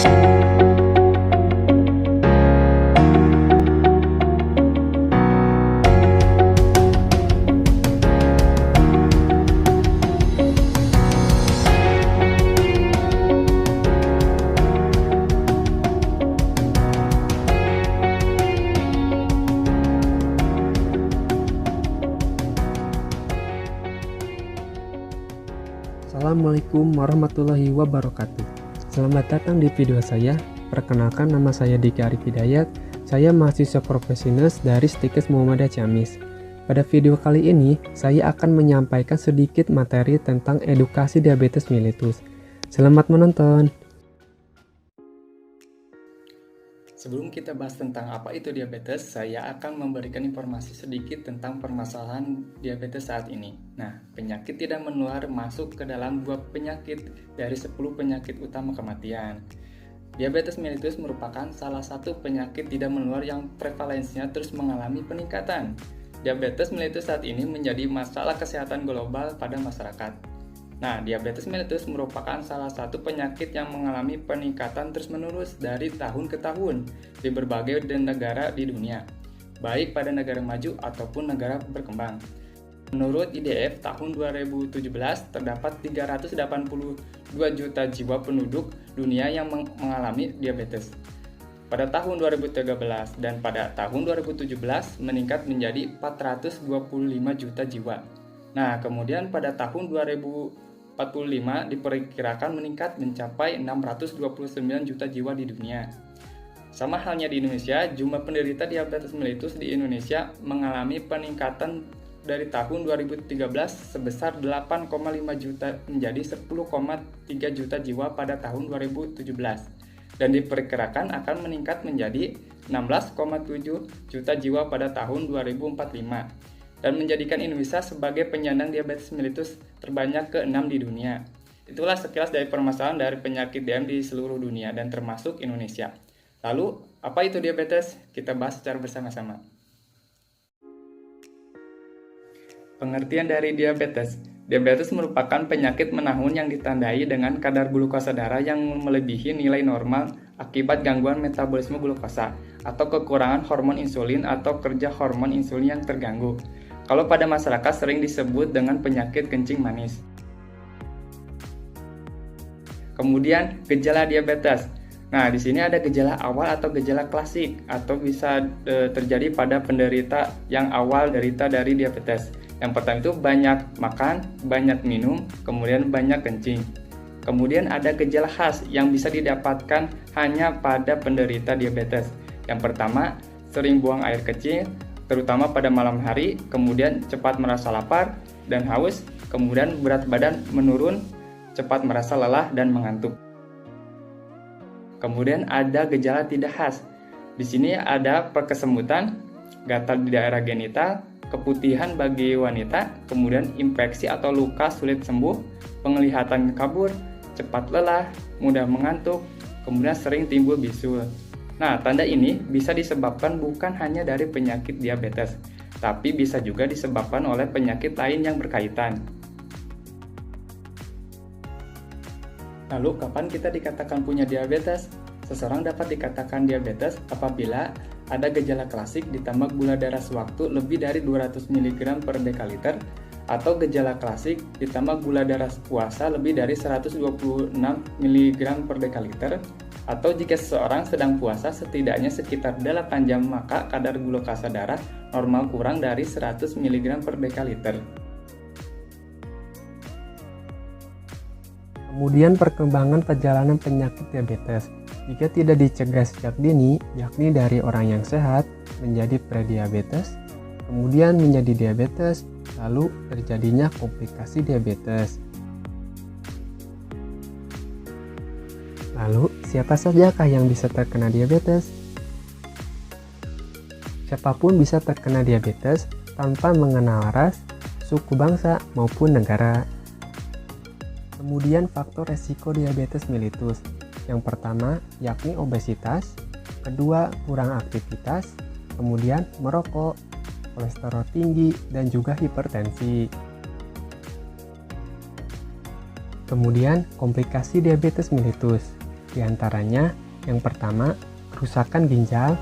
Assalamualaikum warahmatullahi wabarakatuh. Selamat datang di video saya. Perkenalkan, nama saya Diki Arif Hidayat. Saya mahasiswa profesional dari Stikes Muhammadiyah Ciamis. Pada video kali ini, saya akan menyampaikan sedikit materi tentang edukasi diabetes mellitus. Selamat menonton. Sebelum kita bahas tentang apa itu diabetes, saya akan memberikan informasi sedikit tentang permasalahan diabetes saat ini. Nah, penyakit tidak menular masuk ke dalam 2 penyakit dari 10 penyakit utama kematian. Diabetes mellitus merupakan salah satu penyakit tidak menular yang prevalensinya terus mengalami peningkatan. Diabetes mellitus saat ini menjadi masalah kesehatan global pada masyarakat. Nah, diabetes mellitus merupakan salah satu penyakit yang mengalami peningkatan terus-menerus dari tahun ke tahun di berbagai negara di dunia, baik pada negara maju ataupun negara berkembang. Menurut IDF, tahun 2017 terdapat 382 juta jiwa penduduk dunia yang mengalami diabetes. Pada tahun 2013 dan pada tahun 2017 meningkat menjadi 425 juta jiwa. Nah, kemudian pada tahun 2045 diperkirakan meningkat mencapai 629 juta jiwa di dunia. Sama halnya di Indonesia, jumlah penderita diabetes mellitus di Indonesia mengalami peningkatan dari tahun 2013 sebesar 8,5 juta menjadi 10,3 juta jiwa pada tahun 2017 dan diperkirakan akan meningkat menjadi 16,7 juta jiwa pada tahun 2045. Dan menjadikan Indonesia sebagai penyandang diabetes mellitus terbanyak ke-6 di dunia. Itulah sekilas dari permasalahan dari penyakit DM di seluruh dunia dan termasuk Indonesia. Lalu, apa itu diabetes? Kita bahas secara bersama-sama. Pengertian dari diabetes. Diabetes merupakan penyakit menahun yang ditandai dengan kadar glukosa darah yang melebihi nilai normal akibat gangguan metabolisme glukosa atau kekurangan hormon insulin atau kerja hormon insulin yang terganggu. Kalau pada masyarakat sering disebut dengan penyakit kencing manis. Kemudian gejala diabetes. Nah, di sini ada gejala awal atau gejala klasik atau bisa terjadi pada penderita yang awal derita dari diabetes. Yang pertama itu banyak makan, banyak minum, kemudian banyak kencing. Kemudian ada gejala khas yang bisa didapatkan hanya pada penderita diabetes. Yang pertama, sering buang air kecil, terutama pada malam hari, kemudian cepat merasa lapar dan haus, kemudian berat badan menurun, cepat merasa lelah dan mengantuk. Kemudian ada gejala tidak khas. Di sini ada perkesemutan, gatal di daerah genital, keputihan bagi wanita, kemudian infeksi atau luka sulit sembuh, penglihatan kabur, cepat lelah, mudah mengantuk, kemudian sering timbul bisul. Nah, tanda ini bisa disebabkan bukan hanya dari penyakit diabetes, tapi bisa juga disebabkan oleh penyakit lain yang berkaitan. Lalu, kapan kita dikatakan punya diabetes? Seseorang dapat dikatakan diabetes apabila ada gejala klasik ditambah gula darah sewaktu lebih dari 200 mg per dekaliter, atau gejala klasik ditambah gula darah puasa lebih dari 126 mg per dekaliter, atau jika seseorang sedang puasa setidaknya sekitar 8 jam maka kadar glukosa darah normal kurang dari 100 mg per dekaliter. Kemudian perkembangan perjalanan penyakit diabetes. Jika tidak dicegah sejak dini, yakni dari orang yang sehat menjadi prediabetes, kemudian menjadi diabetes, lalu terjadinya komplikasi diabetes. Lalu, siapa sajakah yang bisa terkena diabetes? Siapapun bisa terkena diabetes tanpa mengenal ras, suku bangsa, maupun negara. Kemudian faktor resiko diabetes mellitus. Yang pertama, yakni obesitas. Kedua, kurang aktivitas. Kemudian merokok, kolesterol tinggi, dan juga hipertensi. Kemudian komplikasi diabetes mellitus. Di antaranya, yang pertama, kerusakan ginjal,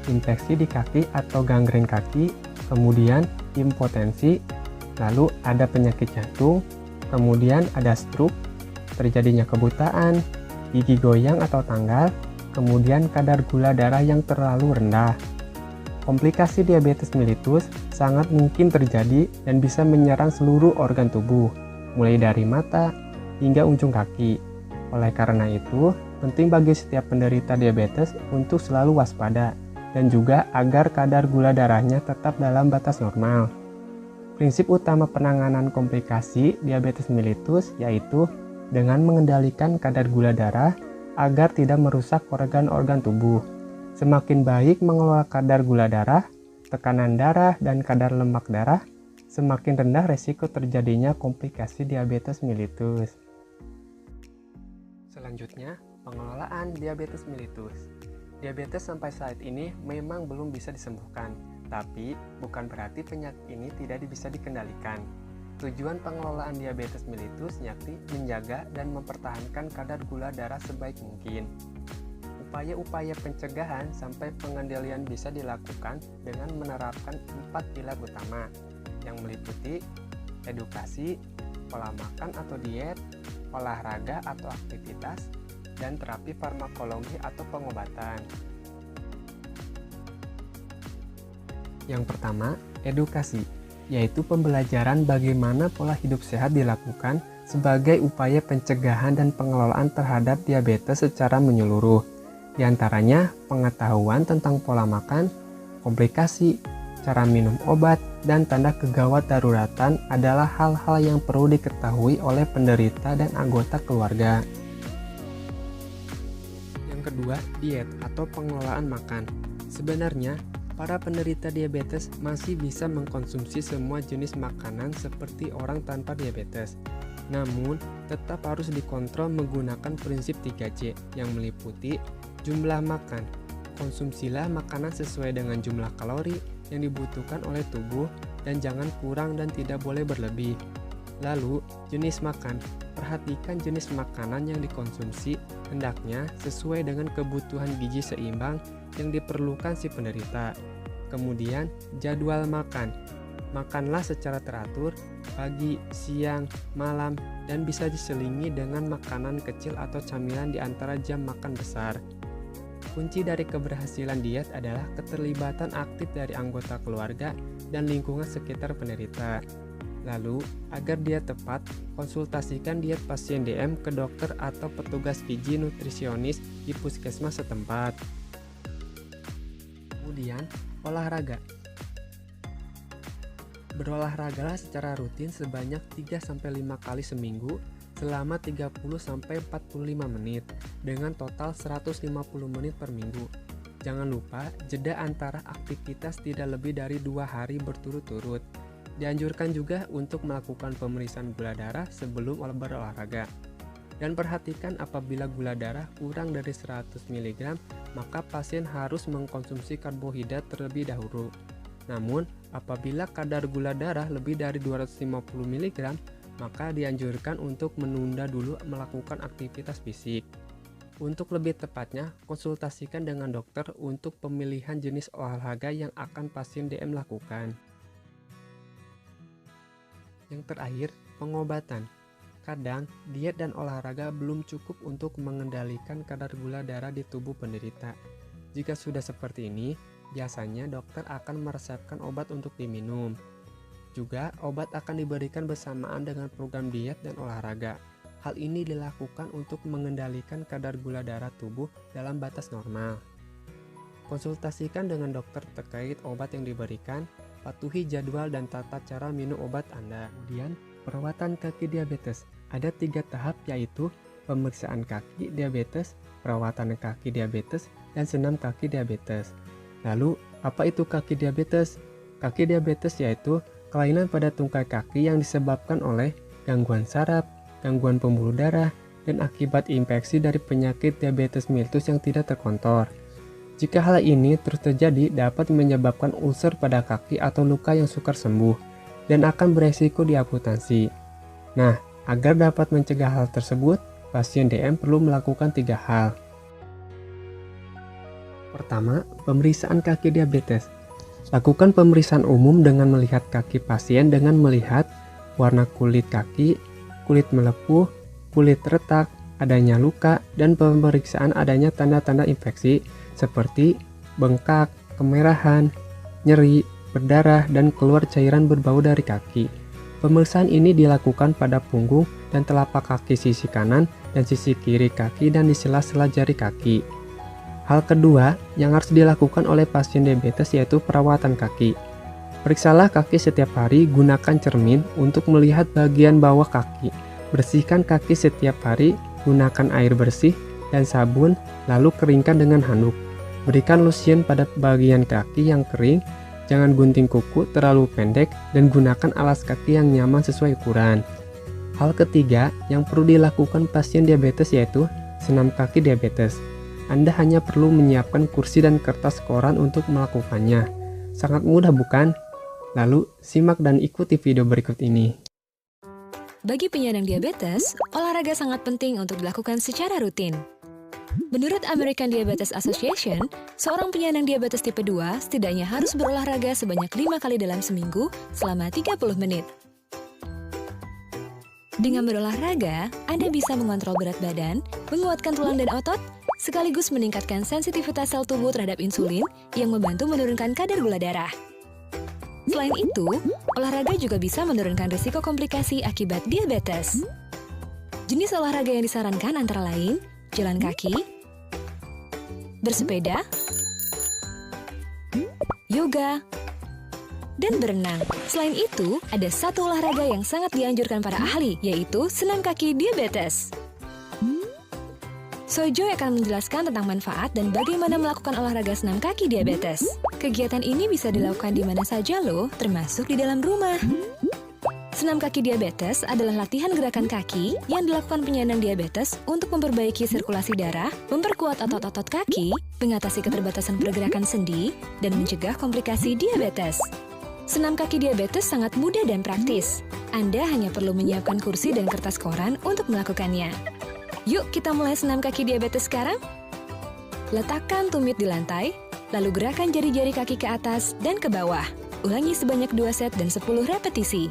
infeksi di kaki atau gangren kaki, kemudian impotensi, lalu ada penyakit jantung, kemudian ada stroke, terjadinya kebutaan, gigi goyang atau tanggal, kemudian kadar gula darah yang terlalu rendah. Komplikasi diabetes mellitus sangat mungkin terjadi dan bisa menyerang seluruh organ tubuh, mulai dari mata hingga ujung kaki. Oleh karena itu, penting bagi setiap penderita diabetes untuk selalu waspada dan juga agar kadar gula darahnya tetap dalam batas normal. Prinsip utama penanganan komplikasi diabetes mellitus yaitu dengan mengendalikan kadar gula darah agar tidak merusak organ-organ tubuh. Semakin baik mengelola kadar gula darah, tekanan darah, dan kadar lemak darah, semakin rendah resiko terjadinya komplikasi diabetes mellitus. Selanjutnya, pengelolaan diabetes mellitus. Diabetes sampai saat ini memang belum bisa disembuhkan, tapi bukan berarti penyakit ini tidak bisa dikendalikan. Tujuan pengelolaan diabetes mellitus yakni menjaga dan mempertahankan kadar gula darah sebaik mungkin. Upaya-upaya pencegahan sampai pengendalian bisa dilakukan dengan menerapkan 4 pilar utama yang meliputi edukasi, pola makan atau diet, olahraga atau aktivitas, dan terapi farmakologi atau pengobatan. Yang pertama, edukasi, yaitu pembelajaran bagaimana pola hidup sehat dilakukan sebagai upaya pencegahan dan pengelolaan terhadap diabetes secara menyeluruh. Di antaranya, pengetahuan tentang pola makan, komplikasi, cara minum obat, dan tanda kegawat daruratan adalah hal-hal yang perlu diketahui oleh penderita dan anggota keluarga. Yang kedua, diet atau pengelolaan makan. Sebenarnya, para penderita diabetes masih bisa mengkonsumsi semua jenis makanan seperti orang tanpa diabetes. Namun, tetap harus dikontrol menggunakan prinsip 3C yang meliputi jumlah makan. Konsumsilah makanan sesuai dengan jumlah kalori yang dibutuhkan oleh tubuh dan jangan kurang dan tidak boleh berlebih. Lalu, jenis makan. Perhatikan jenis makanan yang dikonsumsi hendaknya sesuai dengan kebutuhan gizi seimbang yang diperlukan si penderita. Kemudian, jadwal makan. Makanlah secara teratur pagi, siang, malam, dan bisa diselingi dengan makanan kecil atau camilan di antara jam makan besar. Kunci dari keberhasilan diet adalah keterlibatan aktif dari anggota keluarga dan lingkungan sekitar penderita. Lalu, agar diet tepat, konsultasikan diet pasien DM ke dokter atau petugas gizi nutrisionis di puskesmas setempat. Kemudian, olahraga. Berolahragalah secara rutin sebanyak 3-5 kali seminggu selama 30-45 menit dengan total 150 menit per minggu. Jangan lupa jeda antara aktivitas tidak lebih dari 2 hari berturut-turut. Dianjurkan juga untuk melakukan pemeriksaan gula darah sebelum berolahraga. Dan perhatikan apabila gula darah kurang dari 100 mg, maka pasien harus mengkonsumsi karbohidrat terlebih dahulu. Namun, apabila kadar gula darah lebih dari 250 mg, maka dianjurkan untuk menunda dulu melakukan aktivitas fisik. Untuk lebih tepatnya, konsultasikan dengan dokter untuk pemilihan jenis olahraga yang akan pasien DM lakukan. Yang terakhir, pengobatan. Kadang, diet dan olahraga belum cukup untuk mengendalikan kadar gula darah di tubuh penderita. Jika sudah seperti ini, biasanya dokter akan meresepkan obat untuk diminum. Juga, obat akan diberikan bersamaan dengan program diet dan olahraga. Hal ini dilakukan untuk mengendalikan kadar gula darah tubuh dalam batas normal. Konsultasikan dengan dokter terkait obat yang diberikan, patuhi jadwal dan tata cara minum obat Anda. Kemudian, perawatan kaki diabetes. Ada 3 tahap yaitu pemeriksaan kaki diabetes, perawatan kaki diabetes, dan senam kaki diabetes. Lalu, apa itu kaki diabetes? Kaki diabetes yaitu kelainan pada tungkai kaki yang disebabkan oleh gangguan saraf, gangguan pembuluh darah, dan akibat infeksi dari penyakit diabetes mellitus yang tidak terkontrol. Jika hal ini terus terjadi, dapat menyebabkan ulcer pada kaki atau luka yang sukar sembuh, dan akan beresiko diamputasi. Nah, agar dapat mencegah hal tersebut, pasien DM perlu melakukan 3 hal. Pertama, pemeriksaan kaki diabetes. Lakukan pemeriksaan umum dengan melihat kaki pasien dengan melihat warna kulit kaki, kulit melepuh, kulit retak, adanya luka, dan pemeriksaan adanya tanda-tanda infeksi seperti bengkak, kemerahan, nyeri, berdarah, dan keluar cairan berbau dari kaki. Pemeriksaan ini dilakukan pada punggung dan telapak kaki sisi kanan dan sisi kiri kaki dan di sela-sela jari kaki. Hal kedua yang harus dilakukan oleh pasien diabetes yaitu perawatan kaki. Periksalah kaki setiap hari, gunakan cermin untuk melihat bagian bawah kaki. Bersihkan kaki setiap hari, gunakan air bersih dan sabun, lalu keringkan dengan handuk. Berikan lotion pada bagian kaki yang kering, jangan gunting kuku terlalu pendek, dan gunakan alas kaki yang nyaman sesuai ukuran. Hal ketiga yang perlu dilakukan pasien diabetes yaitu senam kaki diabetes. Anda hanya perlu menyiapkan kursi dan kertas koran untuk melakukannya. Sangat mudah bukan? Lalu, simak dan ikuti video berikut ini. Bagi penyandang diabetes, olahraga sangat penting untuk dilakukan secara rutin. Menurut American Diabetes Association, seorang penyandang diabetes tipe 2 setidaknya harus berolahraga sebanyak 5 kali dalam seminggu selama 30 menit. Dengan berolahraga, Anda bisa mengontrol berat badan, menguatkan tulang dan otot, sekaligus meningkatkan sensitivitas sel tubuh terhadap insulin yang membantu menurunkan kadar gula darah. Selain itu, olahraga juga bisa menurunkan risiko komplikasi akibat diabetes. Jenis olahraga yang disarankan antara lain jalan kaki, bersepeda, yoga, dan berenang. Selain itu, ada satu olahraga yang sangat dianjurkan para ahli, yaitu senam kaki diabetes. Sojoy akan menjelaskan tentang manfaat dan bagaimana melakukan olahraga senam kaki diabetes. Kegiatan ini bisa dilakukan di mana saja loh, termasuk di dalam rumah. Senam kaki diabetes adalah latihan gerakan kaki yang dilakukan penyandang diabetes untuk memperbaiki sirkulasi darah, memperkuat otot-otot kaki, mengatasi keterbatasan pergerakan sendi, dan mencegah komplikasi diabetes. Senam kaki diabetes sangat mudah dan praktis. Anda hanya perlu menyiapkan kursi dan kertas koran untuk melakukannya. Yuk kita mulai senam kaki diabetes sekarang. Letakkan tumit di lantai, lalu gerakan jari-jari kaki ke atas dan ke bawah. Ulangi sebanyak 2 set dan 10 repetisi.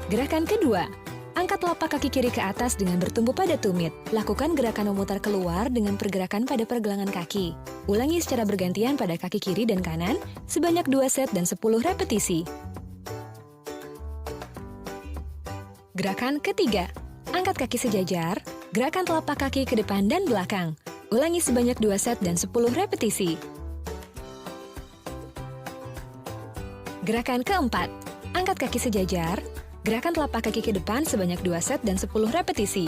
Gerakan kedua, angkat telapak kaki kiri ke atas dengan bertumpu pada tumit. Lakukan gerakan memutar keluar dengan pergerakan pada pergelangan kaki. Ulangi secara bergantian pada kaki kiri dan kanan sebanyak 2 set dan 10 repetisi. Gerakan ketiga, angkat kaki sejajar, gerakan telapak kaki ke depan dan belakang. Ulangi sebanyak 2 set dan 10 repetisi. Gerakan keempat, angkat kaki sejajar, gerakan telapak kaki ke depan sebanyak 2 set dan 10 repetisi.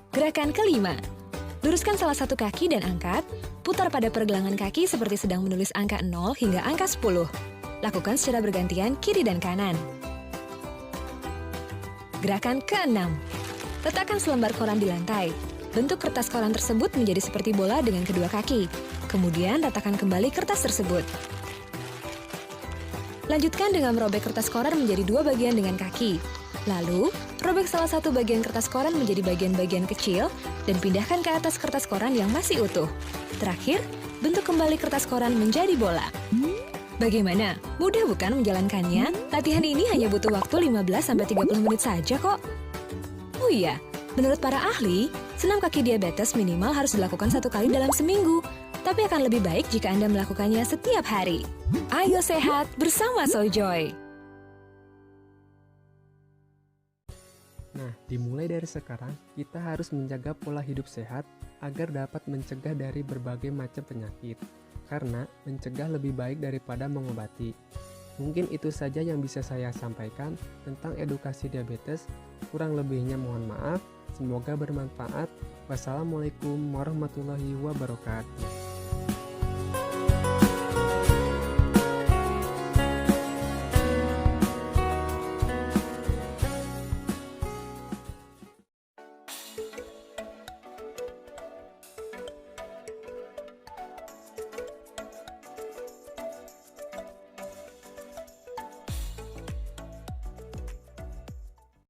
Gerakan kelima, luruskan salah satu kaki dan angkat, putar pada pergelangan kaki seperti sedang menulis angka 0 hingga angka 10. Lakukan secara bergantian kiri dan kanan. Gerakan keenam, letakkan selembar koran di lantai. Bentuk kertas koran tersebut menjadi seperti bola dengan kedua kaki. Kemudian ratakan kembali kertas tersebut. Lanjutkan dengan merobek kertas koran menjadi 2 bagian dengan kaki. Lalu, robek salah satu bagian kertas koran menjadi bagian-bagian kecil dan pindahkan ke atas kertas koran yang masih utuh. Terakhir, bentuk kembali kertas koran menjadi bola. Bagaimana? Mudah bukan menjalankannya? Latihan ini hanya butuh waktu 15-30 menit saja kok. Oh iya, menurut para ahli, senam kaki diabetes minimal harus dilakukan 1 kali dalam seminggu. Tapi akan lebih baik jika Anda melakukannya setiap hari. Ayo sehat bersama Sojoy! Nah, dimulai dari sekarang, kita harus menjaga pola hidup sehat agar dapat mencegah dari berbagai macam penyakit. Karena mencegah lebih baik daripada mengobati. Mungkin itu saja yang bisa saya sampaikan tentang edukasi diabetes. Kurang lebihnya mohon maaf. Semoga bermanfaat. Wassalamualaikum warahmatullahi wabarakatuh.